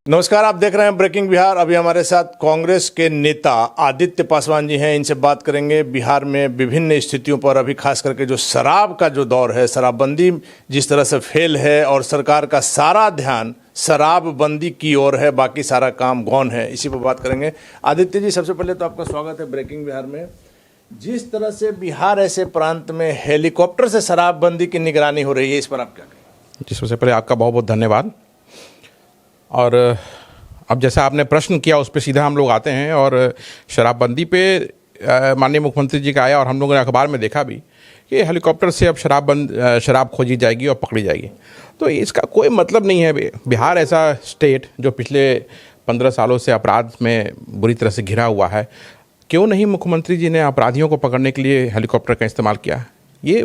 नमस्कार, आप देख रहे हैं ब्रेकिंग बिहार। अभी हमारे साथ कांग्रेस के नेता आदित्य पासवान जी हैं। इनसे बात करेंगे बिहार में विभिन्न स्थितियों पर। अभी खास करके जो शराब का जो दौर है, शराबबंदी जिस तरह से फेल है और सरकार का सारा ध्यान शराबबंदी की ओर है, बाकी सारा काम गौन है, इसी पर बात करेंगे। आदित्य जी, सबसे पहले तो आपका स्वागत है ब्रेकिंग बिहार में। जिस तरह से बिहार ऐसे प्रांत में हेलीकॉप्टर से शराबबंदी की निगरानी हो रही है, इस पर आप क्या कहें? जी, सबसे पहले आपका बहुत बहुत धन्यवाद। और अब जैसा आपने प्रश्न किया उस पर सीधा हम लोग आते हैं। और शराबबंदी पे माननीय मुख्यमंत्री जी का आया और हम लोगों ने अखबार में देखा भी कि हेलीकॉप्टर से अब शराब खोजी जाएगी और पकड़ी जाएगी। तो इसका कोई मतलब नहीं है। बिहार ऐसा स्टेट जो पिछले 15 सालों से अपराध में बुरी तरह से घिरा हुआ है, क्यों नहीं मुख्यमंत्री जी ने अपराधियों को पकड़ने के लिए हेलीकॉप्टर का इस्तेमाल किया? ये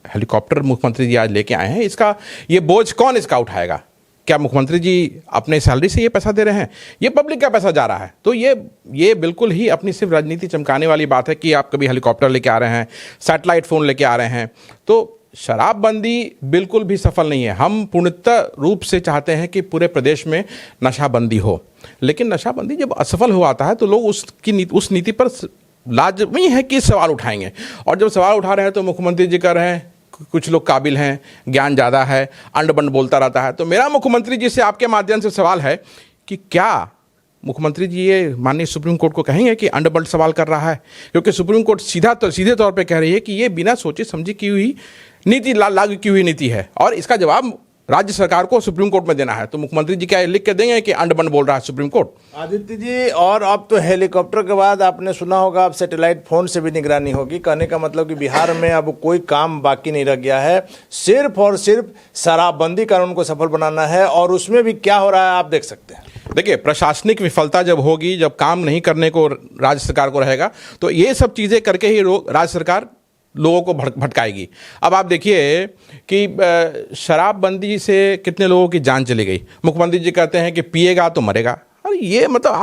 हेलीकॉप्टर मुख्यमंत्री जी आज लेके आए हैं, इसका ये बोझ कौन इसका उठाएगा? क्या मुख्यमंत्री जी अपने सैलरी से ये पैसा दे रहे हैं? ये पब्लिक का पैसा जा रहा है। तो ये बिल्कुल ही अपनी सिर्फ राजनीति चमकाने वाली बात है कि आप कभी हेलीकॉप्टर लेके आ रहे हैं, सैटेलाइट फ़ोन लेके आ रहे हैं। तो शराबबंदी बिल्कुल भी सफल नहीं है। हम पूर्णतः रूप से चाहते हैं कि पूरे प्रदेश में नशाबंदी हो, लेकिन नशाबंदी जब असफल हो आता है तो लोग उस नीति पर लाजमी है कि सवाल उठाएंगे। और जब सवाल उठा रहे हैं तो मुख्यमंत्री जी कह रहे हैं कुछ लोग काबिल हैं, ज्ञान ज़्यादा है, अंड बंड बोलता रहता है। तो मेरा मुख्यमंत्री जी से आपके माध्यम से सवाल है कि क्या मुख्यमंत्री जी ये माननीय सुप्रीम कोर्ट को कहेंगे कि अंड बंड सवाल कर रहा है? क्योंकि सुप्रीम कोर्ट सीधे तौर पे कह रही है कि ये बिना सोचे समझी की हुई नीति, लागू की हुई नीति है और इसका जवाब राज्य सरकार को सुप्रीम कोर्ट में देना है। तो मुख्यमंत्री जी क्या लिख के देंगे कि अंड बंड बोल रहा है सुप्रीम कोर्ट? आदित्य जी, और अब तो हेलीकॉप्टर के बाद आपने सुना होगा अब सैटेलाइट फोन से भी निगरानी होगी। कहने का मतलब कि बिहार में अब कोई काम बाकी नहीं रह गया है, सिर्फ और सिर्फ शराबबंदी कानून को सफल बनाना है। और उसमें भी क्या हो रहा है आप देख सकते हैं। देखिए, प्रशासनिक विफलता जब होगी, जब काम नहीं करने को राज्य सरकार को रहेगा, तो ये सब चीज़ें करके ही राज्य सरकार लोगों को भटकाएगी। अब आप देखिए कि शराबबंदी से कितने लोगों की जान चली गई। मुख्यमंत्री जी कहते हैं कि पिएगा तो मरेगा। अरे ये मतलब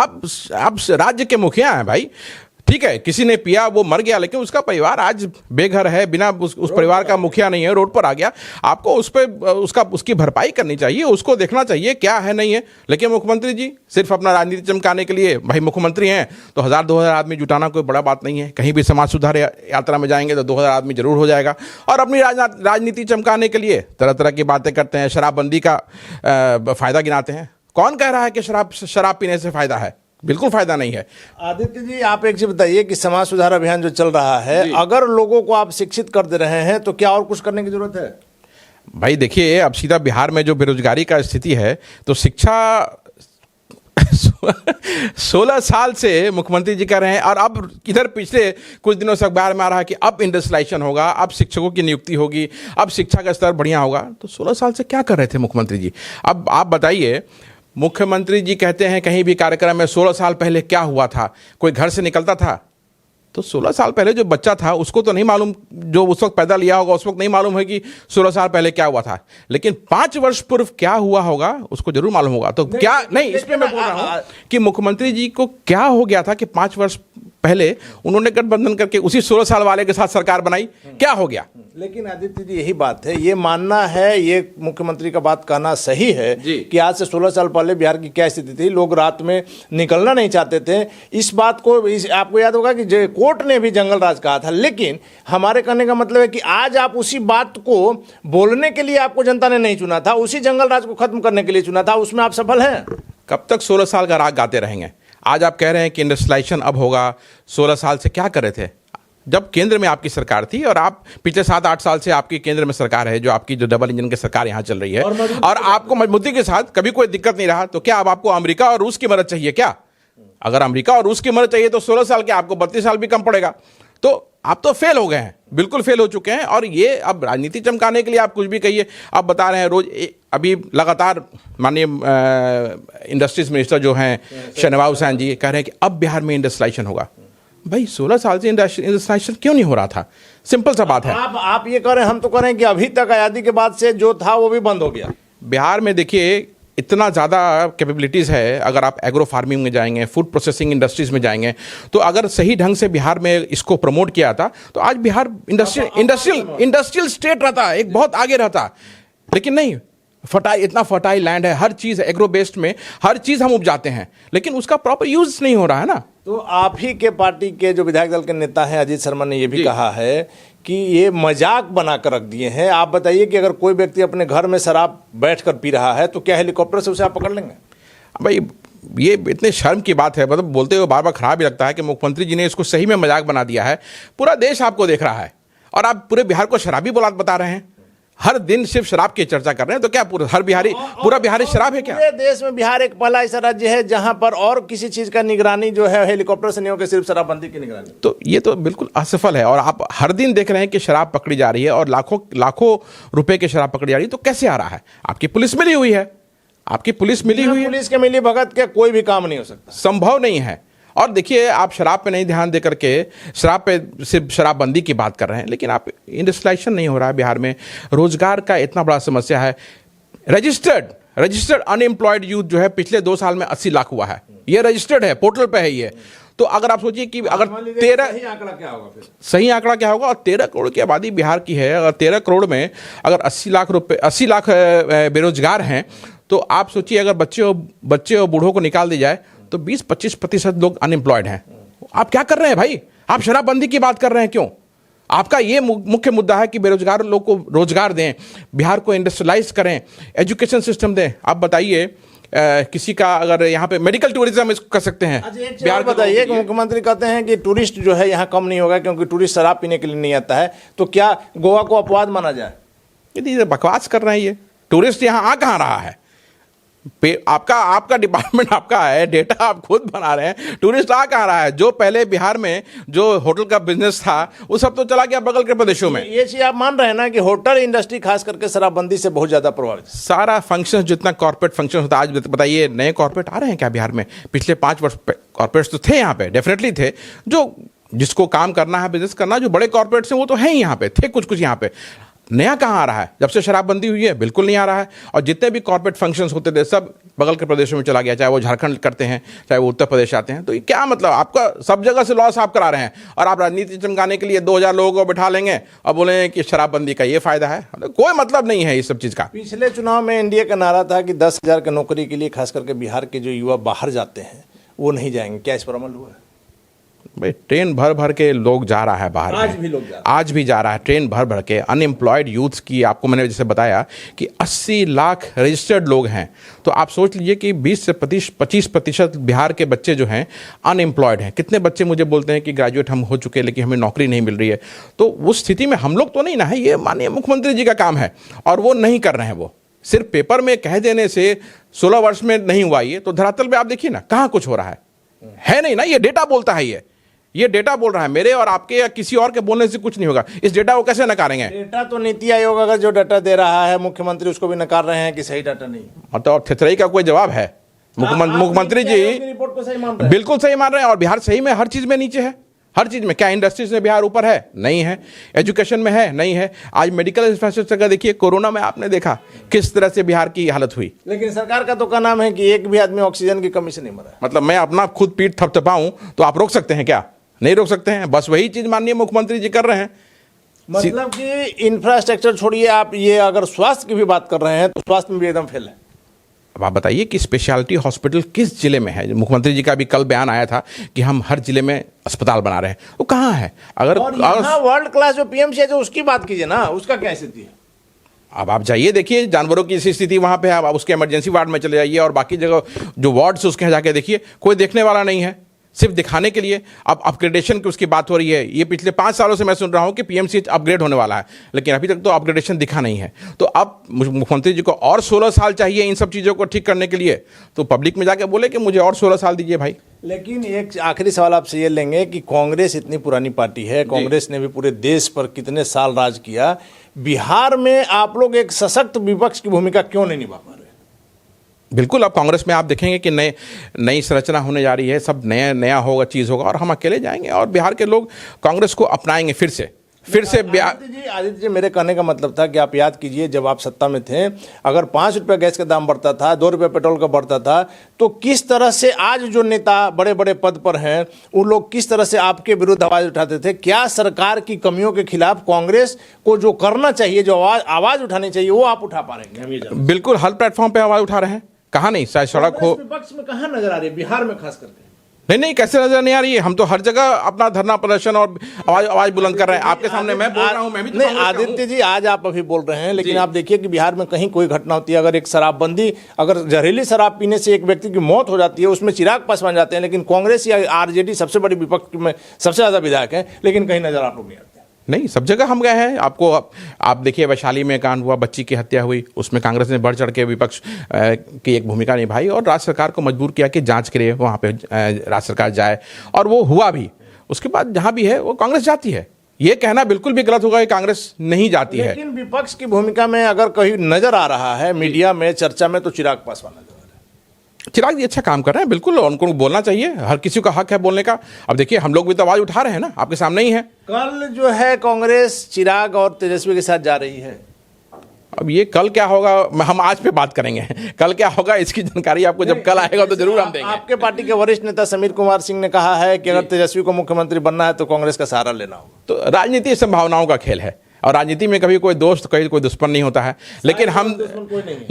आप राज्य के मुखिया हैं भाई। ठीक है, किसी ने पिया, वो मर गया, लेकिन उसका परिवार आज बेघर है, बिना उस परिवार का मुखिया नहीं है, रोड पर आ गया। आपको उस पर उसकी भरपाई करनी चाहिए, उसको देखना चाहिए क्या है नहीं है। लेकिन मुख्यमंत्री जी सिर्फ अपना राजनीति चमकाने के लिए, भाई मुख्यमंत्री हैं तो 1000-2000 आदमी जुटाना कोई बड़ा बात नहीं है। कहीं भी समाज सुधार यात्रा में जाएंगे तो 2000 आदमी जरूर हो जाएगा। और अपनी राजनीति चमकाने के लिए तरह तरह की बातें करते हैं, शराबबंदी का फायदा गिनाते हैं। कौन कह रहा है कि शराब पीने से फायदा है? बिल्कुल फायदा नहीं है। आदित्य जी, आप एक चीज बताइए कि समाज सुधार अभियान जो चल रहा है, अगर लोगों को आप शिक्षित कर दे रहे हैं तो क्या और कुछ करने की जरूरत है? भाई देखिए, अब सीधा बिहार में जो बेरोजगारी का स्थिति है, तो शिक्षा 16 साल से मुख्यमंत्री जी कह रहे हैं। और अब इधर पिछले कुछ दिनों से अखबार में आ रहा है कि अब इंडस्ट्रियलाइजेशन होगा, अब शिक्षकों की नियुक्ति होगी, अब शिक्षा का स्तर बढ़िया होगा। तो 16 साल से क्या कर रहे थे मुख्यमंत्री जी? अब आप बताइए, मुख्यमंत्री जी कहते हैं कहीं भी कार्यक्रम में 16 साल पहले क्या हुआ था, कोई घर से निकलता था? तो 16 साल पहले जो बच्चा था उसको तो नहीं मालूम, जो उस वक्त पैदा लिया होगा उस वक्त नहीं मालूम है कि 16 साल पहले क्या हुआ था, लेकिन 5 वर्ष पूर्व क्या हुआ होगा उसको जरूर मालूम होगा। तो क्या नहीं, इसमें मैं बोल रहा हूं कि मुख्यमंत्री जी को क्या हो गया था कि 5 वर्ष पहले उन्होंने गठबंधन करके उसी 16 साल वाले के साथ सरकार बनाई, क्या हो गया? लेकिन आदित्य जी, यही बात है, ये मानना है, ये मुख्यमंत्री का बात कहना सही है कि आज से 16 साल पहले बिहार की क्या स्थिति थी, लोग रात में निकलना नहीं चाहते थे। इस बात को आपको याद होगा कि कोर्ट ने भी जंगल राज कहा था। लेकिन हमारे कहने का मतलब है कि आज आप उसी बात को बोलने के लिए आपको जनता ने नहीं चुना था, उसी जंगल राज को खत्म करने के लिए चुना था, उसमें आप सफल हैं। कब तक 16 साल का राग गाते रहेंगे? आज आप कह रहे हैं कि इंडस्ट्रियलाइजेशन अब होगा। 16 साल से क्या कर रहे थे जब केंद्र में आपकी सरकार थी? और आप पिछले 7-8 साल से आपकी केंद्र में सरकार है, जो आपकी जो डबल इंजन की सरकार यहाँ चल रही है, और आपको मजबूती के साथ कभी कोई दिक्कत नहीं रहा। तो क्या अब आपको अमेरिका और रूस की मदद चाहिए क्या? अगर अमेरिका और रूस की मदद चाहिए तो 16 साल के आपको 32 साल भी कम पड़ेगा। तो आप तो फेल हो गए हैं, बिल्कुल फेल हो चुके हैं। और ये अब राजनीति चमकाने के लिए आप कुछ भी कहिए। आप बता रहे हैं रोज, अभी लगातार माननीय इंडस्ट्रीज मिनिस्टर जो हैं शहनवाज हुसैन जी कह रहे हैं कि अब बिहार में इंडस्ट्रियलाइजेशन होगा। भाई 16 साल से इंडस्ट्रियलाइजेशन क्यों नहीं हो रहा था? सिंपल सा बात है। आप ये कह रहे हैं, हम तो कह रहे हैं कि अभी तक आजादी के बाद से जो था वो भी बंद हो गया। बिहार में देखिए, इतना ज़्यादा कैपेबिलिटीज़ है। अगर आप एग्रो फार्मिंग में जाएंगे, फूड प्रोसेसिंग इंडस्ट्रीज़ में जाएंगे, तो अगर सही ढंग से बिहार में इसको प्रमोट किया था तो आज बिहार इंडस्ट्रियल स्टेट रहता, एक बहुत आगे रहता। लेकिन नहीं, इतना फर्टाइल लैंड है, हर चीज़ एग्रो बेस्ड में हर चीज़ हम उपजाते हैं, लेकिन उसका प्रॉपर यूज़ नहीं हो रहा है ना। तो आप ही के पार्टी के जो विधायक दल के नेता हैं अजीत शर्मा ने ये भी कहा है कि ये मजाक बनाकर रख दिए हैं। आप बताइए कि अगर कोई व्यक्ति अपने घर में शराब बैठकर पी रहा है तो क्या हेलीकॉप्टर से उसे आप पकड़ लेंगे? भाई ये इतने शर्म की बात है, मतलब बोलते हुए बार बार खराब ही लगता है कि मुख्यमंत्री जी ने इसको सही में मजाक बना दिया है। पूरा देश आपको देख रहा है और आप पूरे बिहार को शराबी बता रहे हैं। हर दिन सिर्फ शराब की चर्चा कर रहे हैं, तो क्या पूरा बिहारी शराब है क्या? पूरे देश में बिहार एक पहला ऐसा राज्य है जहां पर और किसी चीज का निगरानी जो है हेलीकॉप्टर से नहीं होकर सिर्फ शराबबंदी की निगरानी। तो ये तो बिल्कुल असफल है। और आप हर दिन देख रहे हैं कि शराब पकड़ी जा रही है और लाखों रुपए की शराब पकड़ी जा रही है। तो कैसे आ रहा है? आपकी पुलिस मिली हुई है, पुलिस के मिली भगत के कोई भी काम नहीं हो सकता, संभव नहीं है। और देखिए, आप शराब पे नहीं ध्यान दे करके शराब पे सिर्फ शराबबंदी की बात कर रहे हैं, लेकिन आप इंडस्ट्रियलाइजेशन नहीं हो रहा है बिहार में। रोजगार का इतना बड़ा समस्या है। रजिस्टर्ड अनएम्प्लॉयड यूथ जो है पिछले 2 साल में 80 लाख हुआ है। ये रजिस्टर्ड है, पोर्टल पे है ये। तो अगर आप सोचिए कि अगर 13 सही आंकड़ा क्या होगा, फिर सही आंकड़ा क्या होगा? और 13 करोड़ की आबादी बिहार की है। अगर 13 करोड़ में अगर 80 लाख बेरोजगार हैं, तो आप सोचिए अगर बच्चे और बूढ़ों को निकाल दी जाए तो 20-25% लोग अनएम्प्लॉयड हैं। आप क्या कर रहे हैं भाई? आप शराबबंदी की बात कर रहे हैं क्यों? आपका ये मुख्य मुद्दा है कि बेरोजगार लोग को रोजगार दें, बिहार को इंडस्ट्रियलाइज करें, एजुकेशन सिस्टम दें। आप बताइए, किसी का अगर यहाँ पे मेडिकल टूरिज्म इसको कर सकते हैं। बिहार बताइए कि मुख्यमंत्री कहते हैं कि टूरिस्ट जो है यहाँ कम नहीं होगा क्योंकि टूरिस्ट शराब पीने के लिए नहीं आता है। तो क्या गोवा को अपवाद माना जाए? ये बकवास कर रहे हैं। ये टूरिस्ट यहाँ आ कहाँ रहा है? आपका डिपार्टमेंट आपका है, डेटा आप खुद बना रहे हैं। टूरिस्ट आ कहाँ रहा है? जो पहले बिहार में जो होटल का बिजनेस था वो सब तो चला गया बगल के प्रदेशों में। ये चीज आप मान रहे हैं ना कि होटल इंडस्ट्री खास करके शराबबंदी से बहुत ज्यादा प्रभावित। सारा फंक्शन, जितना कॉर्पोरेट फंक्शन होता है, आज बताइए नए कॉर्पोरेट आ रहे हैं क्या बिहार में? पिछले 5 वर्ष कॉर्पोरेट्स तो थे यहाँ पे, डेफिनेटली थे। जिसको काम करना है, बिजनेस करना, जो बड़े कॉर्पोरेट्स हैं वो तो हैं ही यहाँ पे, थे कुछ यहाँ पे। नया कहाँ आ रहा है? जब से शराबबंदी हुई है बिल्कुल नहीं आ रहा है। और जितने भी कॉर्पोरेट फंक्शंस होते थे सब बगल के प्रदेशों में चला गया, चाहे वो झारखंड करते हैं, चाहे वो उत्तर प्रदेश आते हैं। तो ये क्या मतलब? आपका सब जगह से लॉस आप करा रहे हैं और आप राजनीति चमकाने के लिए 2000 लोगों को बिठा लेंगे और बोलेंगे कि शराबबंदी का ये फायदा है। कोई मतलब नहीं है इस सब चीज़ का। पिछले चुनाव में एनडीए का नारा था कि 10,000 की नौकरी के लिए खास करके बिहार के जो युवा बाहर जाते हैं वो नहीं जाएंगे। क्या इस पर अमल हुआ है? भाई ट्रेन भर के लोग जा रहा है बाहर। आज भी जा रहा है ट्रेन भर के। अनएम्प्लॉयड यूथ्स की, आपको मैंने जैसे बताया कि 80 लाख रजिस्टर्ड लोग हैं। तो आप सोच लीजिए कि 20 से 25% बिहार के बच्चे जो हैं अनएम्प्लॉयड हैं। कितने बच्चे मुझे बोलते हैं कि ग्रेजुएट हम हो चुके हैं लेकिन हमें नौकरी नहीं मिल रही है। तो उस स्थिति में हम लोग तो नहीं ना है, ये माननीय मुख्यमंत्री जी का काम है और वो नहीं कर रहे हैं। वो सिर्फ पेपर में कह देने से 16 वर्ष में नहीं हुआ ये, तो धरातल पे आप देखिए ना कहाँ कुछ हो रहा है नहीं ना। ये डेटा बोलता है, ये डेटा बोल रहा है। मेरे और आपके या किसी और के बोलने से कुछ नहीं होगा। इस डेटा को कैसे नकारेंगे? डेटा तो नीति आयोग अगर जो डाटा दे रहा है मुख्यमंत्री उसको भी नकार रहे हैं कि सही डाटा नहीं। मतलब थेथरई का कोई जवाब है? मुख्यमंत्री जी रिपोर्ट को सही मान रहे हैं? बिल्कुल सही मान रहे हैं। और बिहार सही में हर चीज में नीचे है, हर चीज में। क्या इंडस्ट्रीज में बिहार ऊपर है? नहीं है। एजुकेशन में है? नहीं है। आज मेडिकल इंफ्रास्ट्रक्चर का देखिए, कोरोना में आपने देखा किस तरह से बिहार की हालत हुई। लेकिन सरकार का तो का नाम है कि एक भी आदमी ऑक्सीजन की कमी से नहीं मरा। मतलब मैं अपना खुद पीठ थपथपाऊं तो आप रोक सकते हैं क्या? नहीं रोक सकते हैं। बस वही चीज माननीय मुख्यमंत्री जी कर रहे हैं। मतलब कि इंफ्रास्ट्रक्चर छोड़िए, आप ये अगर स्वास्थ्य की भी बात कर रहे हैं तो स्वास्थ्य में भी एकदम फेल है। अब आप बताइए कि स्पेशलिटी हॉस्पिटल किस जिले में है? मुख्यमंत्री जी का भी कल बयान आया था कि हम हर जिले में अस्पताल बना रहे हैं। वो कहाँ है? अगर वर्ल्ड क्लास जो पीएमसी है जो उसकी बात कीजिए ना, उसका क्या स्थिति है? अब आप जाइए देखिए, जानवरों की ऐसी स्थिति वहाँ पे है। आप उसके इमरजेंसी वार्ड में चले जाइए और बाकी जगह जो वार्ड्स उसके यहाँ जाके देखिए, कोई देखने वाला नहीं है, सिर्फ दिखाने के लिए। अब अपग्रेडेशन की उसकी बात हो रही है। ये पिछले 5 सालों से मैं सुन रहा हूँ कि पीएमसीएच अपग्रेड होने वाला है, लेकिन अभी तक तो अपग्रेडेशन दिखा नहीं है। तो अब मुख्यमंत्री जी को और 16 साल चाहिए इन सब चीज़ों को ठीक करने के लिए, तो पब्लिक में जाके बोले कि मुझे और 16 साल दीजिए भाई। लेकिन एक आखिरी सवाल आपसे ये लेंगे कि कांग्रेस इतनी पुरानी पार्टी है, कांग्रेस ने भी पूरे देश पर कितने साल राज किया, बिहार में आप लोग एक सशक्त विपक्ष की भूमिका क्यों नहीं निभा पा रहे? बिल्कुल, अब कांग्रेस में आप देखेंगे कि नई संरचना होने जा रही है, सब नया होगा, चीज़ होगा और हम अकेले जाएंगे और बिहार के लोग कांग्रेस को अपनाएंगे, फिर से आदित्य जी, मेरे कहने का मतलब था कि आप याद कीजिए, जब आप सत्ता में थे, अगर 5 रुपये गैस का दाम बढ़ता था, 2 रुपये पेट्रोल का बढ़ता था, तो किस तरह से आज जो नेता बड़े बड़े पद पर हैं वो लोग किस तरह से आपके विरुद्ध आवाज उठाते थे? क्या सरकार की कमियों के खिलाफ कांग्रेस को जो करना चाहिए, जो आवाज उठानी चाहिए, वो आप उठा पा रहे हैं? हम ये जानते हैं। बिल्कुल हर प्लेटफॉर्म पे आवाज उठा रहे हैं, कहाँ नहीं, चाहे सड़क हो। विपक्ष में कहाँ नजर आ रही है बिहार में खास करके? नहीं, कैसे नजर नहीं आ रही है? हम तो हर जगह अपना धरना प्रदर्शन और आवाज बुलंद कर रहे हैं। आपके सामने मैं बोल रहा हूं, मैं भी तो नहीं आदित्य जी, आज आप अभी बोल रहे हैं, लेकिन आप देखिए कि बिहार में कहीं कोई घटना होती है, अगर एक शराबबंदी, अगर जहरीली शराब पीने से एक व्यक्ति की मौत हो जाती है, उसमें चिराग पासवान जाते हैं, लेकिन कांग्रेस या आरजेडी सबसे बड़ी विपक्ष में सबसे ज्यादा विधायक हैं, लेकिन कहीं नजर आप लोग नहीं आते। नहीं, सब जगह हम गए हैं। आपको आप देखिए, वैशाली में कांड हुआ, बच्ची की हत्या हुई, उसमें कांग्रेस ने बढ़ चढ़ के विपक्ष की एक भूमिका निभाई और राज्य सरकार को मजबूर किया कि जांच के लिए वहाँ पे राज्य सरकार जाए, और वो हुआ भी। उसके बाद जहाँ भी है वो कांग्रेस जाती है। ये कहना बिल्कुल भी गलत होगा कि कांग्रेस नहीं जाती है। लेकिन विपक्ष की भूमिका में अगर कहीं नजर आ रहा है मीडिया में, चर्चा में, तो चिराग पासवान नजर आ रहा है। चिराग जी अच्छा काम कर रहे हैं, बिल्कुल उनको बोलना चाहिए, हर किसी का हक है बोलने का। अब देखिए, हम लोग भी तो आवाज उठा रहे हैं ना, आपके सामने ही है। कल जो है कांग्रेस चिराग और तेजस्वी के साथ जा रही है। अब ये कल क्या होगा, हम आज पे बात करेंगे। कल क्या होगा इसकी जानकारी आपको जब कल आएगा तो जरूर हम देंगे। आपके पार्टी के वरिष्ठ नेता समीर कुमार सिंह ने कहा है कि अगर तेजस्वी को मुख्यमंत्री बनना है तो कांग्रेस का सहारा लेना होगा। तो राजनीति संभावनाओं का खेल है, और राजनीति में कभी कोई दोस्त कभी कोई दुश्मन नहीं होता है।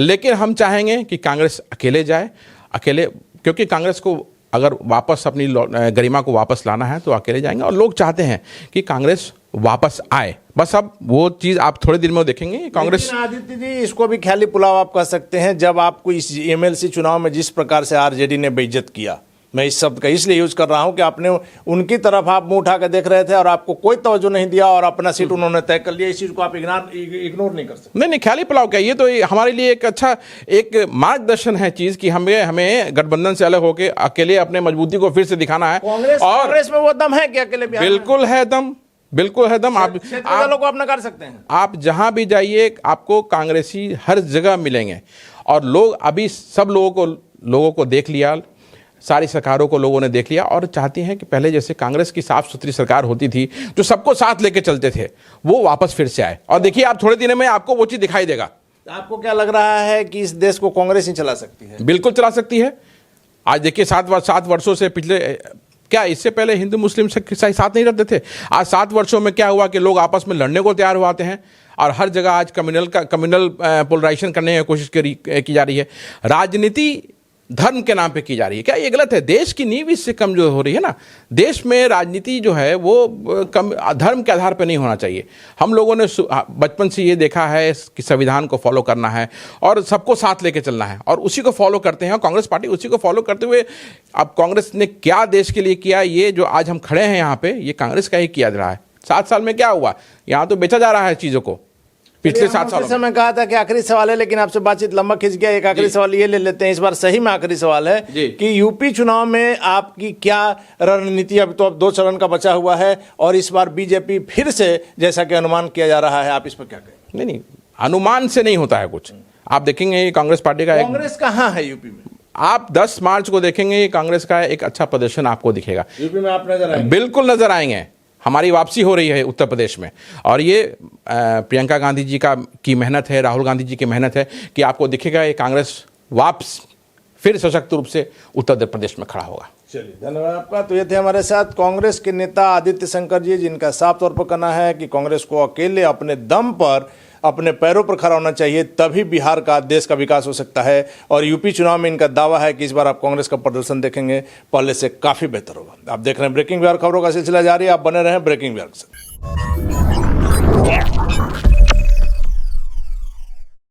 लेकिन हम चाहेंगे कि कांग्रेस अकेले जाए, अकेले, क्योंकि कांग्रेस को अगर वापस अपनी गरिमा को वापस लाना है तो अकेले जाएंगे, और लोग चाहते हैं कि कांग्रेस वापस आए। बस अब वो चीज आप थोड़े दिन में देखेंगे कांग्रेस। आदित्य जी, इसको भी ख्याली पुलाव आप कह सकते हैं, जब आपको इस एमएलसी चुनाव में जिस प्रकार से आरजेडी ने बेइज्जत किया, मैं इस शब्द का इसलिए यूज कर रहा हूं कि आपने उनकी तरफ आप मुंह उठा कर देख रहे थे और आपको कोई तवज्जो नहीं दिया और अपना सीट उन्होंने तय कर लिया। इस चीज को आप इग्नोर नहीं कर सकते। नहीं, ख्याली पुलाव क्या, ये तो हमारे लिए एक अच्छा एक मार्गदर्शन है चीज कि हमें गठबंधन से अलग होकर अकेले अपने मजबूती को फिर से दिखाना है। और कांग्रेस में वो दम है कि अकेले? बिल्कुल है दम, बिल्कुल है दम। आप को अपना कर सकते हैं। आप जहां भी जाइए आपको कांग्रेसी हर जगह मिलेंगे, और लोग अभी सब लोगों को देख लिया, सारी सरकारों को लोगों ने देख लिया, और चाहती हैं कि पहले जैसे कांग्रेस की साफ सुथरी सरकार होती थी जो सबको साथ लेके चलते थे, वो वापस फिर से आए। और देखिए, आप थोड़े दिनों में आपको वो चीज दिखाई देगा। आपको क्या लग रहा है कि इस देश को कांग्रेस ही चला सकती है? बिल्कुल चला सकती है। आज देखिए, 7 वर्षों से पिछले, क्या इससे पहले हिंदू मुस्लिम साथ नहीं रहते थे? आज 7 वर्षों में क्या हुआ कि लोग आपस में लड़ने को तैयार हुए हैं, और हर जगह आज कम्युनल पोलराइजेशन करने की कोशिश की जा रही है। राजनीति धर्म के नाम पे की जा रही है। क्या ये गलत है? देश की नींव इससे कमजोर हो रही है ना। देश में राजनीति जो है वो धर्म के आधार पे नहीं होना चाहिए। हम लोगों ने बचपन से ये देखा है कि संविधान को फॉलो करना है और सबको साथ लेके चलना है, और उसी को फॉलो करते हैं। और कांग्रेस पार्टी उसी को फॉलो करते हुए, अब कांग्रेस ने क्या देश के लिए किया, ये जो आज हम खड़े हैं यहाँ पे, ये कांग्रेस का ही किया जा रहा है। 7 साल में क्या हुआ? यहाँ तो बेचा जा रहा है चीजों को। पिछले 7 सालों में मैं कहा था कि आखिरी सवाल है, लेकिन आपसे बातचीत लंबा खिंच गया। एक आखिरी सवाल ये ले लेते हैं, इस बार सही में आखिरी सवाल है कि यूपी चुनाव में आपकी क्या रणनीति? अभी तो अब 2 चरण का बचा हुआ है, और इस बार बीजेपी फिर से, जैसा कि अनुमान किया जा रहा है, आप इस पर क्या कहें? नहीं, अनुमान से नहीं होता है कुछ। आप देखेंगे कांग्रेस पार्टी का कांग्रेस कहाँ है यूपी में? आप 10 मार्च को देखेंगे कांग्रेस का एक अच्छा प्रदर्शन आपको दिखेगा। यूपी में आप नजर आएंगे? बिल्कुल नजर आएंगे। हमारी वापसी हो रही है उत्तर प्रदेश में, और ये प्रियंका गांधी जी की मेहनत है, राहुल गांधी जी की मेहनत है कि आपको दिखेगा ये कांग्रेस वापस फिर सशक्त रूप से उत्तर प्रदेश में खड़ा होगा। चलिए, धन्यवाद आपका। तो ये थे हमारे साथ कांग्रेस के नेता आदित्य शंकर जी, जिनका साफ तौर पर कहना है कि कांग्रेस को अकेले अपने दम पर, अपने पैरों पर खड़ा होना चाहिए, तभी बिहार का, देश का विकास हो सकता है। और यूपी चुनाव में इनका दावा है कि इस बार आप कांग्रेस का प्रदर्शन देखेंगे, पहले से काफी बेहतर होगा। आप देख रहे हैं ब्रेकिंग बिहार, खबरों का सिलसिला जारी है। आप बने रहें ब्रेकिंग बिहार के साथ।